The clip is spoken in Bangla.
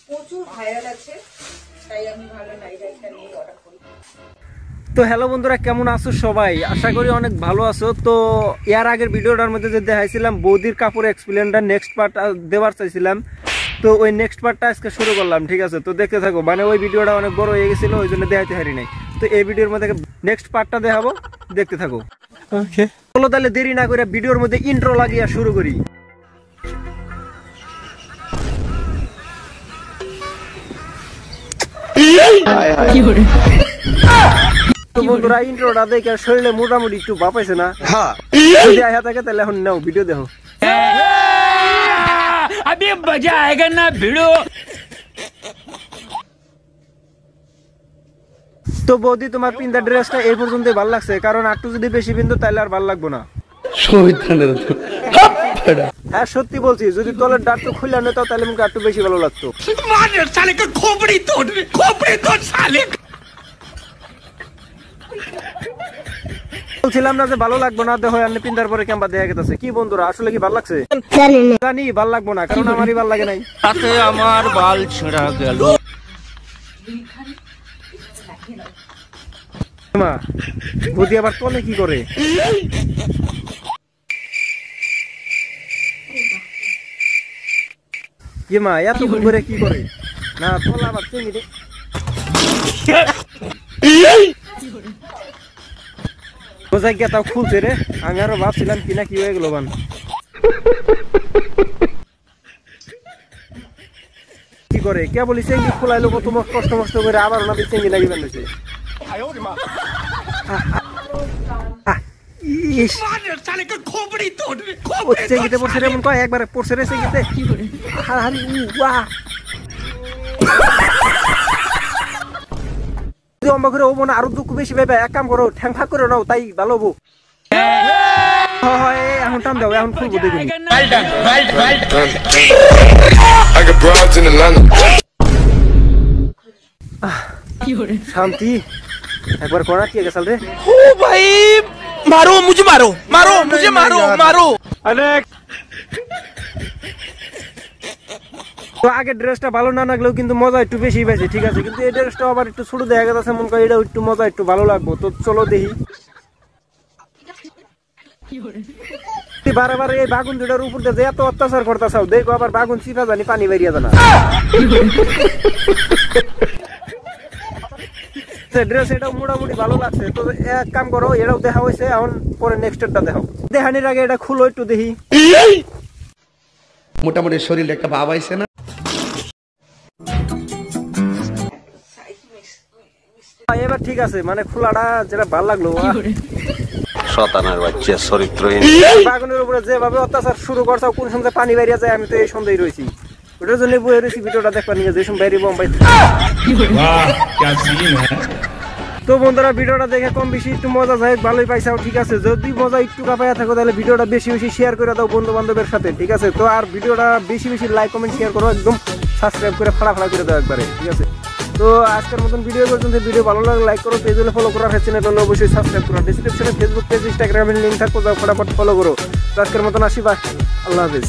প্রচুর ভাইরাল আছে, তাই আমি ভালো নাইট একটা নিয়ে অর্ডার করি। তো হ্যালো বন্ধুরা, কেমন আছো সবাই? আশা করি অনেক ভালো আছো। তো এর আগের ভিডিওটার মধ্যে যে দেখাইছিলাম বৌদির কাপড় এক্সপ্লেনটা নেক্সট পার্ট দেওয়ার চাইছিলাম, তো ওই নেক্সট পার্টটা আজকে শুরু করলাম। ঠিক আছে, তো দেখতে থাকো। মানে ওই ভিডিওটা অনেক বড় হয়ে গেছিল, ওই জন্য দেখাইতে পারি নাই। তো এই ভিডিওর মধ্যে নেক্সট পার্টটা দেখাবো, দেখতে থাকো। ওকে, চলো তাহলে দেরি না করে ভিডিওর মধ্যে ইন্ট্রো লাগিয়ে শুরু করি। তো বন্ধুরা, ইন্ট্রোটা দেখে শরীরে মোটামুটি একটু বাপাইছে না? যদি আয়া থাকে তাহলে এখন নাও ভিডিও দেখো। अभी मजा आएगा ना भिड़ो। তো বৌদি, তোমার পিন্দা ড্রেসটা এই পর্যন্ত ভালো লাগছে, কারণ একটু যদি বেশি পিন্দো তাহলে আর ভালো লাগবো না। হ্যাঁ সত্যি বলছি, যদি তলের ডাট তো খুলে নিতাম তাহলে মুখে একটু বেশি ভালো লাগতো। বলছিলাম না যে ভালো লাগবো না, দেখো এমনি পিন্দার পরে কেমন দেখা গেছে। কি বন্ধুরা, আসলে কি ভালো লাগছে? জানি ভালো লাগবো না, কারণ আমারই ভালো লাগে নাই। তাতে আমার বাল ছেঁড়া গেল। মা বৌদি আবার তলে কি করে? কি মা এত করে কি করে? না তলা আবার চেঙ্গি দে। বোঝাই গিয়া তাও খুলছে রে, আমি আরো ভাবছিলাম কিনা কি হয়ে গেল বান। কি করে কে বলি চেঙ্গি খোলাইলো কত কষ্ট মষ্ট করে, আবার ওনাদের চেঙ্গি লাগি বানিয়েছে। চেঙ্গিতে পড়ছে রে, এমন কয় একবারে পড়ছে রে চেঙ্গিতে। অম্বা করে হবো না, আরো দুঃখ বেশি পাইবে। এক কাম করো, ঠ্যাং ফাঁক করে নাও, তাই ভালো হবো। এখন টান দাও, এখন খুলবো দেখুন। শান্তি একবার করা কি গেছাল রে। ओ भाई मारो मुझे, मारो मारो मुझे, मारो मारो। অনেক তো আগে ড্রেসটা ভালো না লাগলেও কিন্তু মজা একটু বেশি পাইছে। ঠিক আছে, কিন্তু এই ড্রেসটা আবার একটু ছোট দেখা গেছে, মন করে এটা একটু মজা একটু ভালো লাগবো। তো চলো দেখি। বারে এই বাগুন দুটার উপর দিয়ে এত অত্যাচার করতেছাও, দেখো আবার বাগুন চিপা জানি পানি বেরিয়ে জানা। ড্রেস এটা মোটামুটি ভালো লাগছে। তো এক কাম করো, এটাও দেখা হয়েছে, এখন পরে নেক্সটটা দেখো। দেখানির আগে এটা খুলো একটু দেখি। মোটামুটি শরীরে একটা ভাব আইছে না? এবার ঠিক আছে, মানে খোলাটা যেটা ভালো লাগলো। শয়তানের বাচ্চা চরিত্রহীন। বাগুনের উপরে যেভাবে অত্যাচার শুরু করছে, কোন সময় পানি বেরিয়ে যায় আমি তো এই সন্দেহ রয়েছি। ওটার জন্য বয়ে রয়েছি ভিডিওটা দেখবার নিয়ে, যে সময় বেরিয়ে বোম্বাই। তো বন্ধুরা, ভিডিওটা দেখে কম বেশি একটু মজা যায়, ভালোই পাইছাও। ঠিক আছে, যদি মজা একটু কাপাইয়া থাকো তাহলে ভিডিওটা বেশি বেশি শেয়ার করে দাও বন্ধু বান্ধবের সাথে। ঠিক আছে, তো আর ভিডিওটা বেশি বেশি লাইক কমেন্ট শেয়ার করো, একদম সাবস্ক্রাইব করে ফাড়া করে দাও একবারে। ঠিক আছে, তো আজকের মতন ভিডিও পর্যন্ত। ভিডিও ভালো লাগলে লাইক করো, পেজ হলে ফলো করো, আর চ্যানেল হলে অবশ্যই সাবস্ক্রাইব করো। ডিসক্রিপশনে ফেসবুক পেজ, ইনস্টাগ্রামের লিঙ্ক থাকো, যাও ফটাফট ফলো করো। তো আজকের মতন আসি, বাই, আল্লাহ হাফেজ।